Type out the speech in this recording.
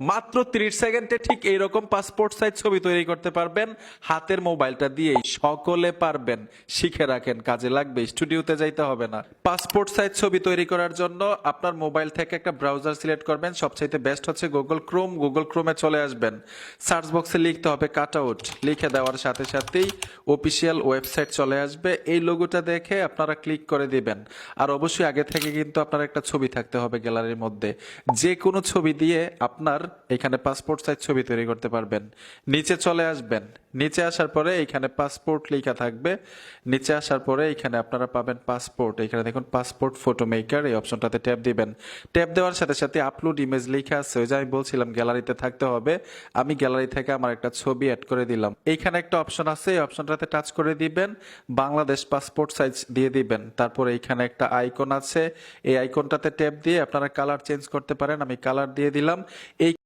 মাত্র 30 সেকেন্ডে ঠিক এইরকম পাসপোর্ট সাইজ ছবি তৈরি করতে পারবেন হাতের মোবাইলটা দিয়েই। সকলে পারবেন, শিখে রাখেন, কাজে লাগবে, স্টুডিওতে যাইতে হবে না। পাসপোর্ট সাইজ ছবি তৈরি করার জন্য আপনার মোবাইল থেকে একটা ব্রাউজার সিলেক্ট করবেন। সবচাইতে বেস্ট হচ্ছে গুগল ক্রোম। গুগল ক্রোমে চলে আসবেন, সার্চ বক্সে লিখতে হবে কাটআউট। লিখে দেওয়ার সাথে সাথেই অফিসিয়াল ওয়েবসাইট চলে আসবে। এই লোগোটা দেখে আপনারা ক্লিক করে দিবেন। আর অবশ্যই আগে থেকে কিন্তু আপনার একটা ছবি থাকতে হবে গ্যালারির মধ্যে। যে কোনো ছবি দিয়ে আপনার এখানে পাসপোর্ট সাইজ ছবি তৈরি করতে পারবেন। নিচে চলে আসবেন, নিচে আসার পরে এখানে পাসপোর্ট লেখা থাকবে। নিচে আসার পরে এখানে আপনারা পাবেন পাসপোর্ট। এখানে দেখুন পাসপোর্ট ফটো মেকার, এই অপশনটাতে ট্যাপ দিবেন। ট্যাপ দেওয়ার সাথে সাথে আপলোড ইমেজ লেখা আছে, ওই যে আমি বলছিলাম গ্যালারিতে থাকতে হবে। আমি গ্যালারি থেকে আমার একটা ছবি অ্যাড করে দিলাম। এইখানে একটা অপশন আছে, এই অপশনটাতে টাচ করে দিবেন, বাংলাদেশ পাসপোর্ট সাইজ দিয়ে দিবেন। তারপর এইখানে একটা আইকন আছে, এই আইকনটাতে ট্যাপ দিয়ে আপনারা কালার চেঞ্জ করতে পারেন। আমি কালার দিয়ে দিলাম। এই